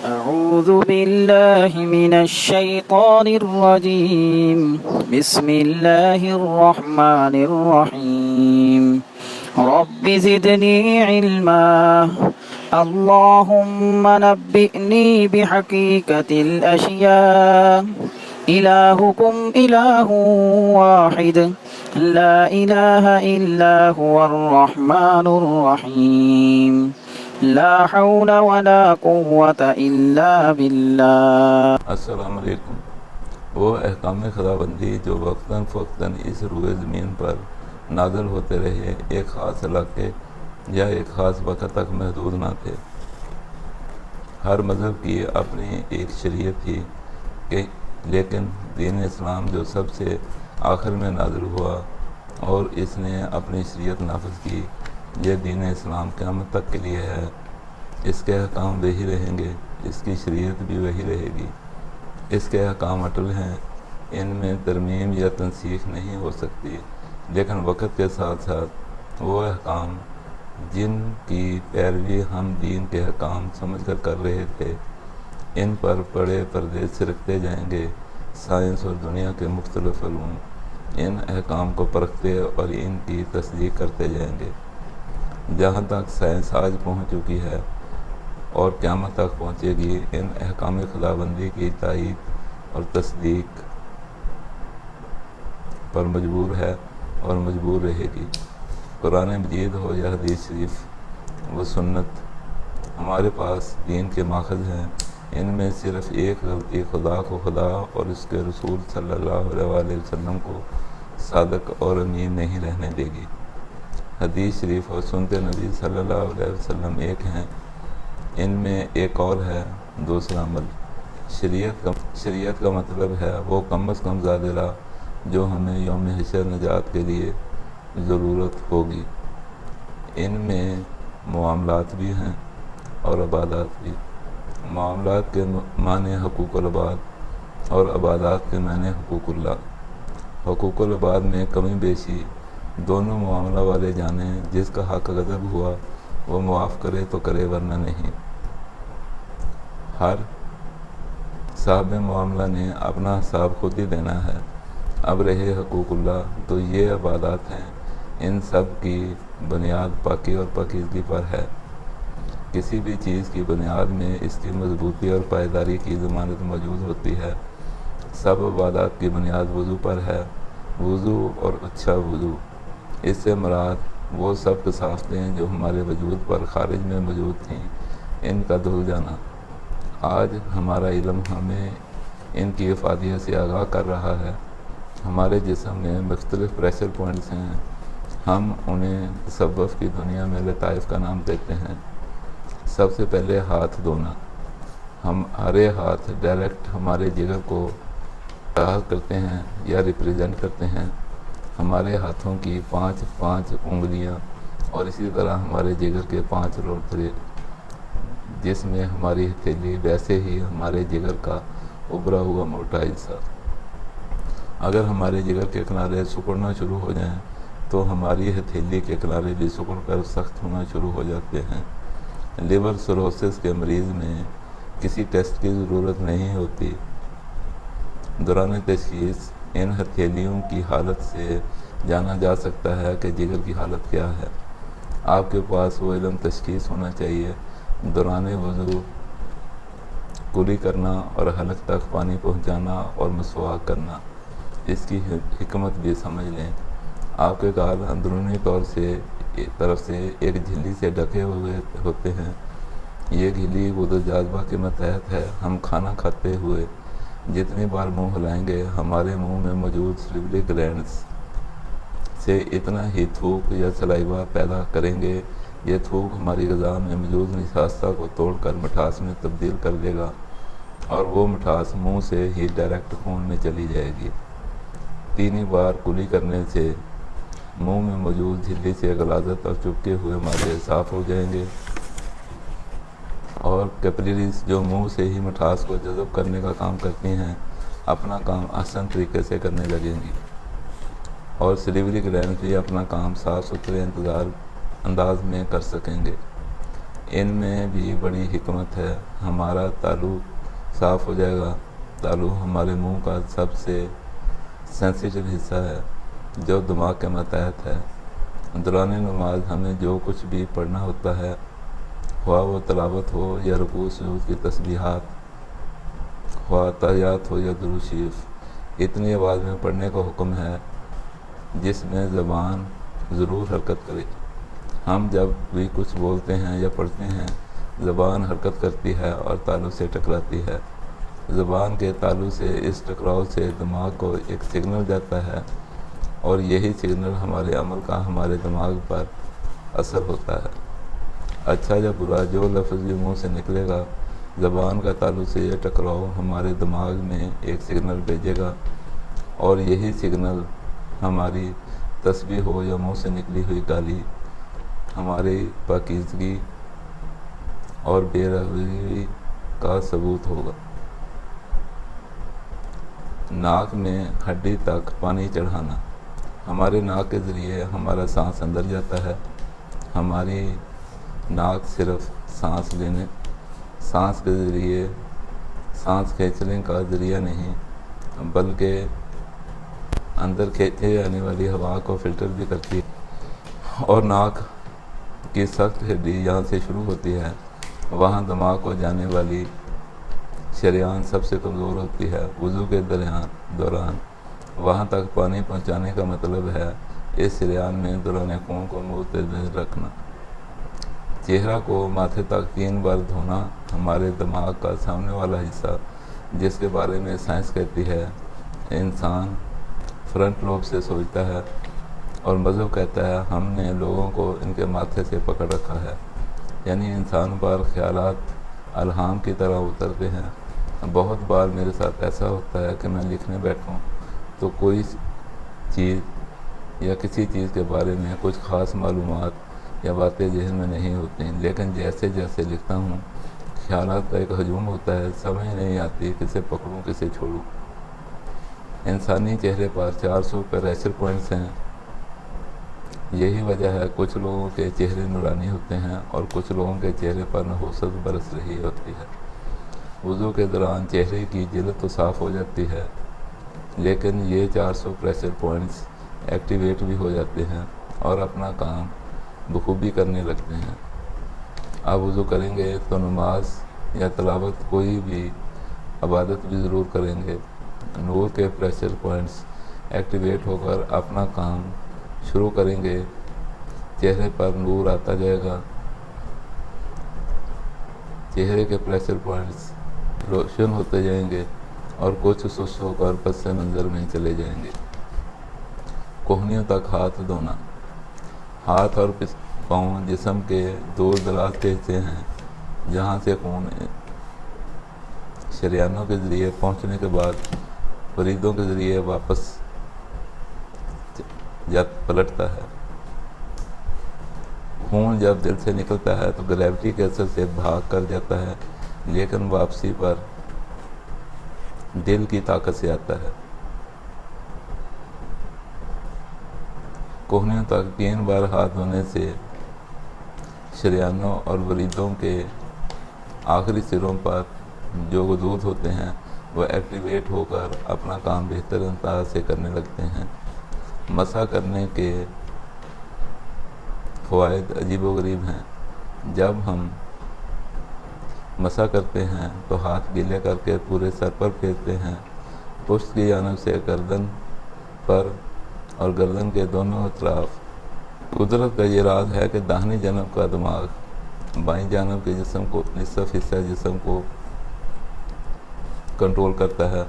أعوذ بالله من الشيطان الرجيم بسم الله الرحمن الرحيم رب زدني علما اللهم نبئني بحقيقة الأشياء إلهكم إله واحد لا إله إلا هو الرحمن الرحيم لا حول ولا قوة إلا بالله. السلام علیکم. وہ احکام خداوندی جو وقتاً فوقتاً اس روئے زمین پر نازل ہوتے رہے، ایک خاص علاقے یا ایک خاص وقت تک محدود نہ تھے. ہر مذہب کی اپنی ایک شریعت تھی، لیکن دین اسلام جو سب سے آخر میں نازل ہوا اور اس نے اپنی شریعت نافذ کی، یہ دین اسلام قیامت تک کے لیے ہے. اس کے احکام وہی رہیں گے، اس کی شریعت بھی وہی رہے گی. اس کے احکام اٹل ہیں، ان میں ترمیم یا تنسیخ نہیں ہو سکتی. لیکن وقت کے ساتھ ساتھ وہ احکام جن کی پیروی ہم دین کے احکام سمجھ کر رہے تھے، ان پر بڑے پردے سرکتے جائیں گے. سائنس اور دنیا کے مختلف علوم ان احکام کو پرکھتے اور ان کی تصدیق کرتے جائیں گے. جہاں تک سائنس آج پہنچ چکی ہے اور قیامت تک پہنچے گی، ان احکام خداوندی کی تائید اور تصدیق پر مجبور ہے اور مجبور رہے گی. قرآن مجید ہو یا حدیث شریف و سنت، ہمارے پاس دین کے ماخذ ہیں. ان میں صرف ایک غلطی خدا کو خدا اور اس کے رسول صلی اللہ علیہ وسلم کو صادق اور امین نہیں رہنے دے گی. حدیث شریف اور سنت نبی صلی اللہ علیہ وسلم ایک ہیں، ان میں ایک اور ہے دوسرا عمل. شریعت کا مطلب ہے وہ کم از کم ظاہرہ جو ہمیں یوم حشر نجات کے لیے ضرورت ہوگی. ان میں معاملات بھی ہیں اور عبادات بھی. معاملات کے معنی حقوق العباد اور عبادات کے معنی حقوق اللہ. حقوق العباد میں کمی بیشی دونوں معاملہ والے جانیں. جس کا حق غضب ہوا وہ معاف کرے تو کرے، ورنہ نہیں. ہر صاحب معاملہ نے اپنا حساب خود ہی دینا ہے. اب رہے حقوق اللہ، تو یہ عبادات ہیں. ان سب کی بنیاد پاکی اور پاکیزگی پر ہے. کسی بھی چیز کی بنیاد میں اس کی مضبوطی اور پائیداری کی ضمانت موجود ہوتی ہے. سب عبادات کی بنیاد وضو پر ہے. وضو اور اچھا وضو، اس سے مراد وہ سب کثافتیں جو ہمارے وجود پر خارج میں موجود تھیں، ان کا دھل جانا. آج ہمارا علم ہمیں ان کی افادیت سے آگاہ کر رہا ہے. ہمارے جسم میں مختلف پریشر پوائنٹس ہیں. ہم انہیں تصوف کی دنیا میں لطائف کا نام دیتے ہیں. سب سے پہلے ہاتھ دھونا. ہمارے ہاتھ ڈائریکٹ ہمارے جگر کو ظاہر کرتے ہیں یا ریپریزنٹ کرتے ہیں. ہمارے ہاتھوں کی 5 انگلیاں اور اسی طرح ہمارے جگر کے 5 روتھڑے، جس میں ہماری ہتھیلی، ویسے ہی ہمارے جگر کا ابھرا ہوا موٹا حصہ. اگر ہمارے جگر کے کنارے سکڑنا شروع ہو جائیں تو ہماری ہتھیلی کے کنارے بھی سکڑ کر سخت ہونا شروع ہو جاتے ہیں. لیور سروسس کے مریض میں کسی ٹیسٹ کی ضرورت نہیں ہوتی. دوران تشخیص ان ہتھیلیوں کی حالت سے جانا جا سکتا ہے کہ جگر کی حالت کیا ہے. آپ کے پاس وہ علم تشخیص ہونا چاہیے. دوران وضو کلی کرنا اور حلق تک پانی پہنچانا اور مسواک کرنا، اس کی حکمت بھی سمجھ لیں. آپ کے گال اندرونی طرف سے ایک جھلی سے ڈھکے ہوئے ہوتے ہیں. یہ جھلی وضو جاذبہ کے متحد ہے. ہم کھانا کھاتے ہوئے جتنی بار منہ ہلائیں گے، ہمارے منہ میں موجود سلیوری گلینڈز سے اتنا ہی تھوک یا سلائیوا پیدا کریں گے. یہ تھوک ہماری غذا میں موجود نشاستہ کو توڑ کر مٹھاس میں تبدیل کر دے گا اور وہ مٹھاس منہ سے ہی ڈائریکٹ خون میں چلی جائے گی. 3 بار کلی کرنے سے منہ میں موجود جھلی سے غلاظت اور چپکے ہوئے مادے صاف ہو جائیں گے اور کیپلریز جو منہ سے ہی مٹھاس کو جذب کرنے کا کام کرتی ہیں، اپنا کام آسان طریقے سے کرنے لگیں گی. اور سلیوری گلینڈ بھی اپنا کام صاف ستھرے انداز میں کر سکیں گے. ان میں بھی بڑی حکمت ہے۔ ہمارا تالو صاف ہو جائے گا۔ تالو ہمارے منہ کا سب سے سینسیٹیو حصہ ہے جو دماغ کے ماتحت ہے۔ دوران نماز ہمیں جو کچھ بھی پڑھنا ہوتا ہے، خواہ وہ تلاوت ہو یا رکوع سجود کی تسبیحات، خواہ تحیات ہو یا درود شریف، اتنی آواز میں پڑھنے کا حکم ہے جس میں زبان ضرور حرکت کرے۔ ہم جب بھی کچھ بولتے ہیں یا پڑھتے ہیں، زبان حرکت کرتی ہے اور تالو سے ٹکراتی ہے۔ زبان کے تالو سے اس ٹکراؤ سے دماغ کو ایک سگنل جاتا ہے اور یہی سگنل ہمارے عمل کا ہمارے دماغ پر اثر ہوتا ہے۔ اچھا یا برا جو لفظ بھی منہ سے نکلے گا، زبان کا تالو سے یہ ٹکراؤ ہمارے دماغ میں ایک سگنل بھیجے گا اور یہی سگنل ہماری تسبیح ہو یا منہ سے نکلی ہوئی گالی ہماری پاکیزگی اور بے روی کا ثبوت ہوگا۔ ناک میں ہڈی تک پانی چڑھانا۔ ہمارے ناک کے ذریعے ہمارا سانس اندر جاتا ہے۔ ہماری ناک صرف سانس کے ذریعے سانس کھینچنے کا ذریعہ نہیں بلکہ اندر کھینچے جانے والی ہوا کو فلٹر بھی کرتی ہے، اور ناک کی سخت ہڈی جہاں سے شروع ہوتی ہے وہاں دماغ کو جانے والی شریان سب سے کمزور ہوتی ہے۔ وضو کے دوران وہاں تک پانی پہنچانے کا مطلب ہے اس شریان میں دوران خون کو متعدل رکھنا۔ چہرہ کو ماتھے تک 3 بار دھونا۔ ہمارے دماغ کا سامنے والا حصہ جس کے بارے میں سائنس کہتی ہے انسان فرنٹ لوب سے سوچتا ہے، اور مذہب کہتا ہے ہم نے لوگوں کو ان کے ماتھے سے پکڑ رکھا ہے، یعنی انسان پر خیالات الہام کی طرح اترتے ہیں۔ بہت بار میرے ساتھ ایسا ہوتا ہے کہ میں لکھنے بیٹھوں تو کوئی چیز یا کسی چیز کے بارے میں کچھ خاص معلومات یا باتیں ذہن میں نہیں ہوتی، لیکن جیسے جیسے لکھتا ہوں خیالات کا ایک ہجوم ہوتا ہے، سمجھ نہیں آتی کسے پکڑوں کسے چھوڑوں۔ انسانی چہرے پر 400 پریشر پوائنٹس ہیں۔ یہی وجہ ہے کچھ لوگوں کے چہرے نورانی ہوتے ہیں اور کچھ لوگوں کے چہرے پر نحوست برس رہی ہوتی ہے۔ وضو کے دوران چہرے کی جلد تو صاف ہو جاتی ہے، لیکن یہ 400 پریشر پوائنٹس ایکٹیویٹ بھی ہو جاتے ہیں اور اپنا کام بخوبی کرنے لگتے ہیں۔ آپ وضو کریں گے تو نماز یا تلاوت کوئی بھی عبادت بھی ضرور کریں گے۔ نور کے پریشر پوائنٹس ایکٹیویٹ ہو کر اپنا کام شروع کریں گے، چہرے پر نور آتا جائے گا، چہرے کے پریشر پوائنٹس روشن ہوتے جائیں گے اور کچھ سست ہو کر پس منظر میں چلے جائیں گے۔ کوہنیوں تک ہاتھ دھونا۔ ہاتھ اور پاؤں جسم کے دور دراز کے حصے ہیں جہاں سے خون شریانوں کے ذریعے پہنچنے کے بعد وریدوں کے ذریعے واپس پلٹتا ہے۔ خون جب دل سے نکلتا ہے تو گریوٹی کے اثر سے بھاگ کر جاتا ہے، لیکن واپسی پر دل کی طاقت سے آتا ہے۔ کوہنیوں تک 3 بار ہاتھ دھونے سے شریانوں اور وریدوں کے آخری سروں پر جو غدود ہوتے ہیں وہ ایکٹیویٹ ہو کر اپنا کام بہتر انداز سے کرنے لگتے ہیں۔ مسح کرنے کے فوائد عجیب و غریب ہیں۔ جب ہم مسح کرتے ہیں تو ہاتھ گیلے کر کے پورے سر پر پھیرتے ہیں، پشت کی جانب سے گردن پر اور گردن کے دونوں اطراف۔ قدرت کا یہ راز ہے کہ داہنی جانب کا دماغ بائیں جانب کے جسم کو نصف حصہ جسم کو کنٹرول کرتا ہے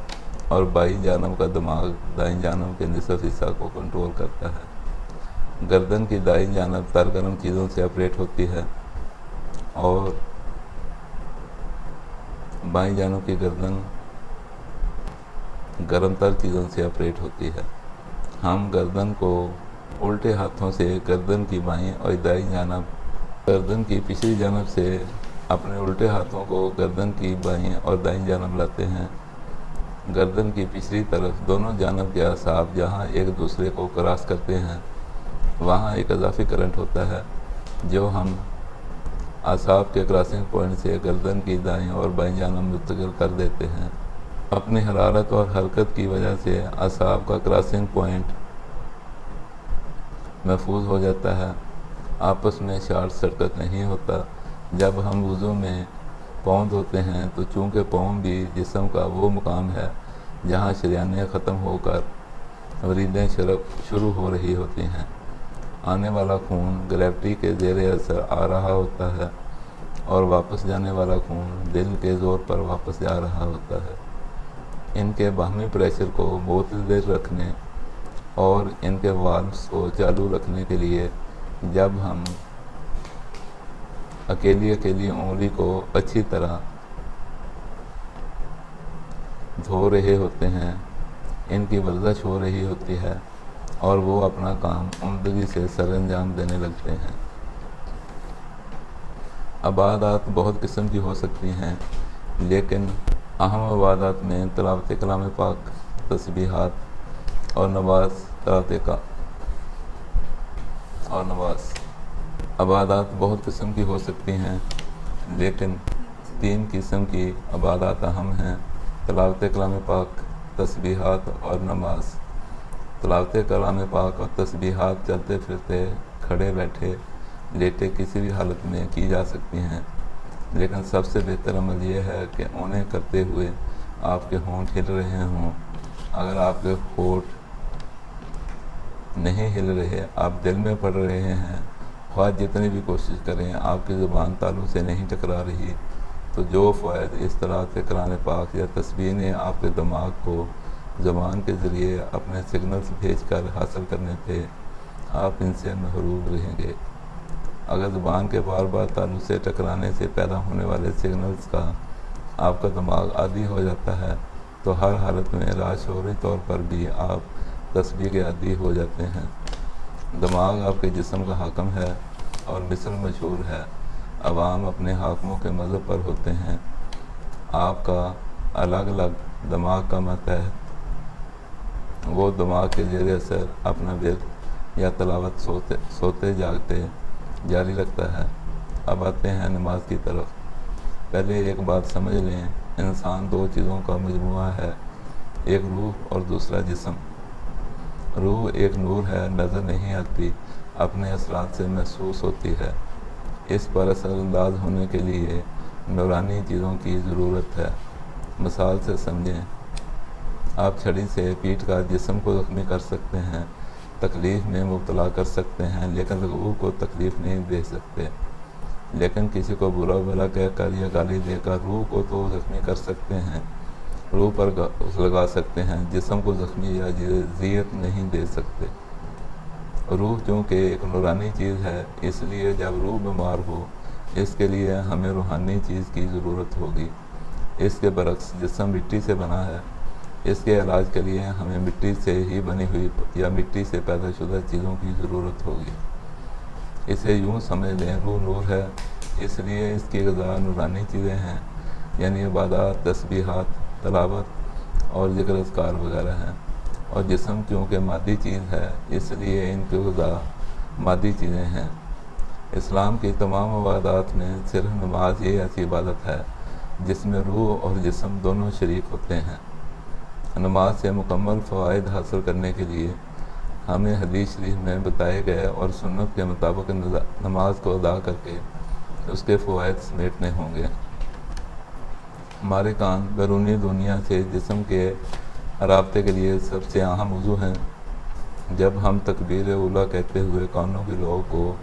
اور بائیں جانب کا دماغ دائیں جانب کے نصف حصہ کو کنٹرول کرتا ہے۔ گردن کی دائیں جانب تر گرم چیزوں سے آپریٹ ہوتی ہے اور بائیں جانب کی گردن گرم تر چیزوں سے آپریٹ ہوتی ہے۔ ہم گردن کو الٹے ہاتھوں سے گردن کی بائیں اور دائیں جانب، گردن کی پچھلی جانب سے اپنے الٹے ہاتھوں کو گردن کی بائیں اور دائیں جانب لاتے ہیں۔ گردن کی پچھلی طرف دونوں جانب کے اعصاب جہاں ایک دوسرے کو کراس کرتے ہیں وہاں ایک اضافی کرنٹ ہوتا ہے جو ہم اعصاب کے کراسنگ پوائنٹ سے گردن کی دائیں اور بائیں جانب منتقل کر دیتے ہیں۔ اپنی حرارت اور حرکت کی وجہ سے اعصاب کا کراسنگ پوائنٹ محفوظ ہو جاتا ہے، آپس میں شارٹ سرکٹ نہیں ہوتا۔ جب ہم وضو میں پاؤں دھوتے ہیں تو چونکہ پاؤں بھی جسم کا وہ مقام ہے جہاں شریانیں ختم ہو کر وریدیں شروع ہو رہی ہوتی ہیں، آنے والا خون گریوٹی کے زیر اثر آ رہا ہوتا ہے اور واپس جانے والا خون دل کے زور پر واپس جا رہا ہوتا ہے۔ ان کے باہمی پریشر کو معتدل رکھنے اور ان کے والوز کو چالو رکھنے کے لیے جب ہم اکیلی انگلی کو اچھی طرح دھو رہے ہوتے ہیں، ان کی ورزش ہو رہی ہوتی ہے اور وہ اپنا کام عمدگی سے سر انجام دینے لگتے ہیں۔ عبادات بہت قسم کی ہو سکتی ہیں، لیکن اہم عبادات میں تلاوت کلام پاک، تسبیحات اور نماز عبادات بہت قسم کی ہو سکتی ہیں، لیکن 3 قسم کی عبادات اہم ہیں: تلاوت کلام پاک، تسبیحات اور نماز۔ تلاوت کلام پاک اور تسبیحات چلتے پھرتے، کھڑے بیٹھے، لیٹے کسی بھی حالت میں کی جا سکتی ہیں، لیکن سب سے بہتر عمل یہ ہے کہ انہیں کرتے ہوئے آپ کے ہونٹ ہل رہے ہوں۔ اگر آپ کے ہونٹ نہیں ہل رہے، آپ دل میں پڑھ رہے ہیں، خواہ جتنی بھی کوشش کریں آپ کی زبان تالو سے نہیں ٹکرا رہی، تو جو فوائد اس تلاوت کلام پاک یا تسبیح نے آپ کے دماغ کو زبان کے ذریعے اپنے سگنلز بھیج کر حاصل کرنے تھے، آپ ان سے محروم رہیں گے۔ اگر زبان کے بار بار تالو سے ٹکرانے سے پیدا ہونے والے سگنلز کا آپ کا دماغ عادی ہو جاتا ہے تو ہر حالت میں لاشعوری طور پر بھی آپ تسبیح کے عادی ہو جاتے ہیں۔ دماغ آپ کے جسم کا حاکم ہے اور مثل مشہور ہے، عوام اپنے حاکموں کے مذہب پر ہوتے ہیں۔ آپ کا الگ الگ دماغ کا ماتحت وہ دماغ کے زیر اثر اپنا ورد یا تلاوت سوتے جاگتے جاری رکھتا ہے۔ اب آتے ہیں نماز کی طرف۔ پہلے ایک بات سمجھ لیں، انسان 2 چیزوں کا مجموعہ ہے، ایک روح اور دوسرا جسم۔ روح ایک نور ہے، نظر نہیں آتی، اپنے اثرات سے محسوس ہوتی ہے۔ اس پر اثر انداز ہونے کے لیے نورانی چیزوں کی ضرورت ہے۔ مثال سے سمجھیں، آپ چھڑی سے پیٹ کر جسم کو زخمی کر سکتے ہیں، تکلیف میں مبتلا کر سکتے ہیں، لیکن روح کو تکلیف نہیں دے سکتے۔ لیکن کسی کو برا بھلا کہہ کر یا گالی دے کر روح کو تو زخمی کر سکتے ہیں، روح پر لگا سکتے ہیں، جسم کو زخمی یا اذیت نہیں دے سکتے۔ روح چونکہ ایک نورانی چیز ہے، اس لیے جب روح بیمار ہو، اس کے لیے ہمیں روحانی چیز کی ضرورت ہوگی۔ اس کے برعکس جسم مٹی سے بنا ہے، اس کے علاج کے لیے ہمیں مٹی سے ہی بنی ہوئی یا مٹی سے پیدا شدہ چیزوں کی ضرورت ہوگی۔ اسے یوں سمجھ لیں، روح نور ہے، اس لیے اس کی غذا نورانی چیزیں ہیں، یعنی عبادات، تسبیحات، تلاوت اور ذکر اذکار وغیرہ ہیں، اور جسم چونکہ مادی چیز ہے، اس لیے ان کی غذا مادی چیزیں ہیں۔ اسلام کی تمام عبادات میں صرف نماز ہی ایسی عبادت ہے جس میں روح اور جسم دونوں شریک ہوتے ہیں۔ نماز سے مکمل فوائد حاصل کرنے کے لیے ہمیں حدیث شریف میں بتائے گئے اور سنت کے مطابق نماز کو ادا کر کے اس کے فوائد سمیٹنے ہوں گے۔ ہمارے کان بیرونی دنیا سے جسم کے رابطے کے لیے سب سے اہم عضو ہیں۔ جب ہم تکبیر اولیٰ کہتے ہوئے کانوں کی لوگ کو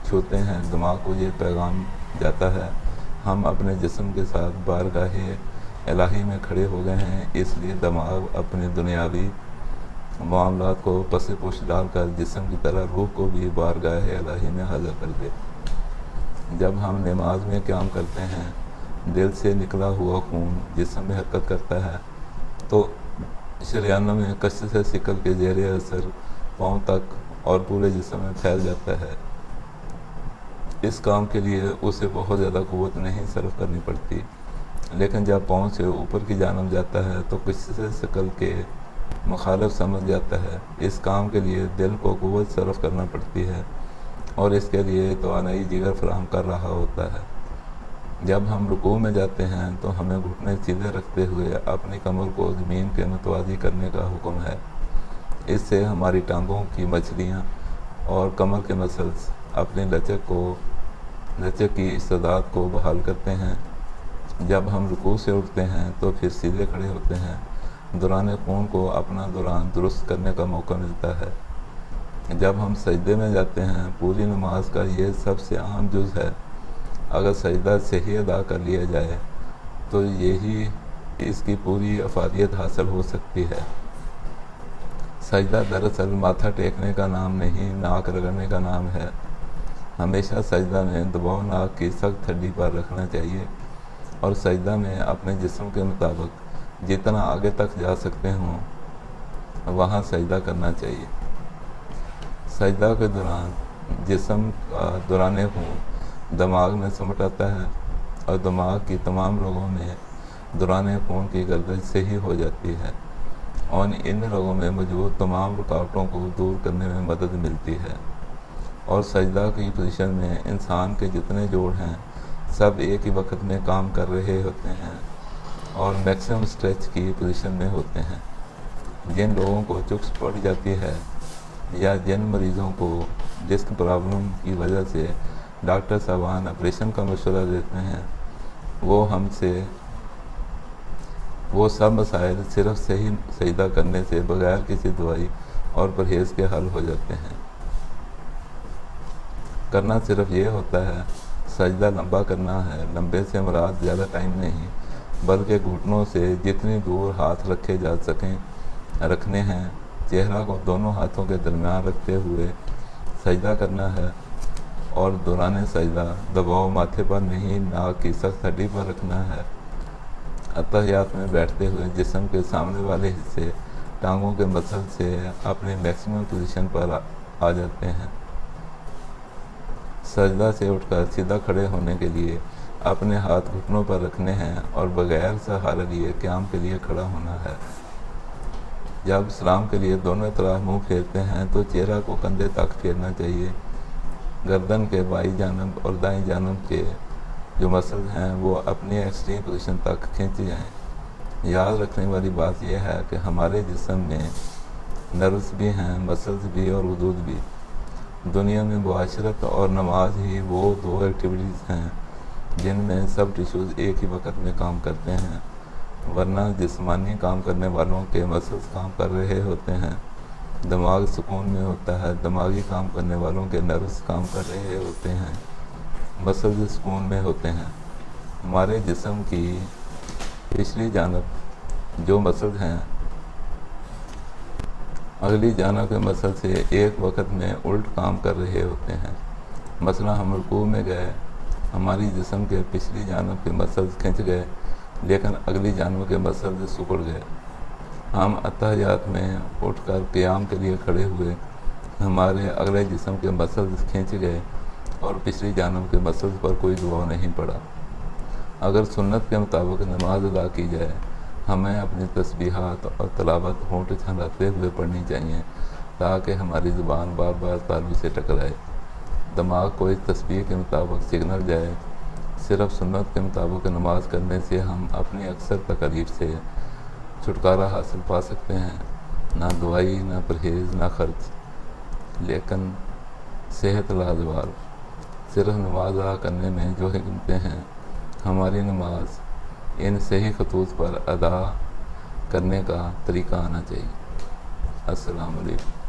چھوتے ہیں، دماغ کو یہ پیغام جاتا ہے ہم اپنے جسم کے ساتھ بارگاہ الہی میں کھڑے ہو گئے ہیں، اس لیے دماغ اپنے دنیاوی معاملات کو پس پش ڈال کر جسم کی طرح روح کو بھی بارگاہ الہی میں حاضر کر دے۔ جب ہم نماز میں قیام کرتے ہیں، دل سے نکلا ہوا خون جسم میں حرکت کرتا ہے تو شریانوں میں کشش ثقل کے زیر اثر پاؤں تک اور پورے جسم میں پھیل جاتا ہے۔ اس کام کے لیے اسے بہت زیادہ قوت نہیں صرف کرنی پڑتی، لیکن جب پاؤں سے اوپر کی جانب جاتا ہے تو کشش ثقل کے مخالف سمجھ جاتا ہے۔ اس کام کے لیے دل کو قوت صرف کرنا پڑتی ہے اور اس کے لیے توانائی جگر فراہم کر رہا ہوتا ہے۔ جب ہم رکوع میں جاتے ہیں تو ہمیں گھٹنے سیدھے رکھتے ہوئے اپنی کمر کو زمین کے متوازی کرنے کا حکم ہے۔ اس سے ہماری ٹانگوں کی مچھلیاں اور کمر کے مسلز اپنی لچک کی استعداد کو بحال کرتے ہیں۔ جب ہم رکوع سے اٹھتے ہیں تو پھر سیدھے کھڑے ہوتے ہیں۔ دوران خون کو اپنا دوران درست کرنے کا موقع ملتا ہے۔ جب ہم سجدے میں جاتے ہیں، پوری نماز کا یہ سب سے اہم جز ہے۔ اگر سجدہ صحیح ادا کر لیا جائے تو یہی اس کی پوری افادیت حاصل ہو سکتی ہے۔ سجدہ دراصل ماتھا ٹیکنے کا نام نہیں، ناک رگڑنے کا نام ہے۔ ہمیشہ سجدہ میں دباؤ ناک کی سخت ہڈی پر رکھنا چاہیے اور سجدہ میں اپنے جسم کے مطابق جتنا آگے تک جا سکتے ہوں وہاں سجدہ کرنا چاہیے۔ سجدہ کے دوران جسم کا دوران خون دماغ میں سمٹ آتا ہے اور دماغ کی تمام رگوں میں دوران خون کی گردش صحیح ہو جاتی ہے اور ان رگوں میں موجود تمام رکاوٹوں کو دور کرنے میں مدد ملتی ہے۔ اور سجدہ کی پوزیشن میں انسان کے جتنے جوڑ ہیں سب ایک ہی وقت میں کام کر رہے ہوتے ہیں اور میکسیمم اسٹریچ کی پوزیشن میں ہوتے ہیں۔ جن لوگوں کو چکس پڑ جاتی ہے یا جن مریضوں کو ڈسک پرابلم کی وجہ سے ڈاکٹر صاحبان آپریشن کا مشورہ دیتے ہیں وہ سب مسائل صرف صحیح سجدہ کرنے سے بغیر کسی دوائی اور پرہیز کے حل ہو جاتے ہیں۔ کرنا صرف یہ ہوتا ہے، سجدہ لمبا کرنا ہے۔ لمبے سے مراد زیادہ ٹائم نہیں بلکہ گھٹنوں سے جتنی دور ہاتھ رکھے جا سکیں رکھنے ہیں۔ چہرہ کو دونوں ہاتھوں کے درمیان رکھتے ہوئے سجدہ کرنا ہے اور دوران سجدہ دباؤ ماتھے پر نہیں، ناک کی سخت ہڈی پر رکھنا ہے۔ اتحیات میں بیٹھتے ہوئے جسم کے سامنے والے حصے ٹانگوں کے مسل سے اپنی میکسیمم پوزیشن پر آ جاتے ہیں۔ سجدہ سے اٹھ کر سیدھا کھڑے ہونے کے لیے اپنے ہاتھ گھٹنوں پر رکھنے ہیں اور بغیر سہارے لیے قیام کے لیے کھڑا ہونا ہے۔ جب سلام کے لیے دونوں طرف منہ پھیرتے ہیں تو چہرہ کو کندھے تک پھیرنا چاہیے۔ گردن کے بائیں جانب اور دائیں جانب کے جو مسلز ہیں وہ اپنی ایکسٹریم پوزیشن تک کھینچ جائیں۔ یاد رکھنے والی بات یہ ہے کہ ہمارے جسم میں نروز بھی ہیں، مسلز بھی اور غدود بھی۔ دنیا میں معاشرت اور نماز ہی وہ دو ایکٹیویٹیز ہیں جن میں سب ٹیشوز ایک ہی وقت میں کام کرتے ہیں، ورنہ جسمانی کام کرنے والوں کے مسلز کام کر رہے ہوتے ہیں، دماغ سکون میں ہوتا ہے، دماغی کام کرنے والوں کے نروز کام کر رہے ہوتے ہیں، مسلز سکون میں ہوتے ہیں۔ ہمارے جسم کی پچھلی جانب جو مسلز ہیں اگلی جانب کے مسل سے ایک وقت میں الٹ کام کر رہے ہوتے ہیں۔ مثلا ہم رکوع میں گئے، ہماری جسم کے پچھلی جانب کے مسلز کھنچ گئے لیکن اگلی جانب کے مسلز سکڑ گئے۔ ہم اتحیات میں اٹھ کر قیام کے لیے کھڑے ہوئے، ہمارے اگلے جسم کے مسلز کھنچ گئے اور پچھلی جانب کے مسلز پر کوئی دباؤ نہیں پڑا۔ اگر سنت کے مطابق نماز ادا کی جائے، ہمیں اپنی تسبیحات اور تلاوت ہونٹ چھلاتے ہوئے پڑھنی چاہیے تاکہ ہماری زبان بار بار تالو سے ٹکرائے، دماغ کو اس تسبیح کے مطابق سگنل جائے۔ صرف سنت کے مطابق نماز کرنے سے ہم اپنی اکثر تکالیف سے چھٹکارا حاصل پا سکتے ہیں، نہ دوائی، نہ پرہیز، نہ خرچ، لیکن صحت لازوال۔ صرف نماز ادا کرنے میں جو حکمتیں ہیں، ہماری نماز ان صحیح خطوط پر ادا کرنے کا طریقہ آنا چاہیے۔ السلام علیکم۔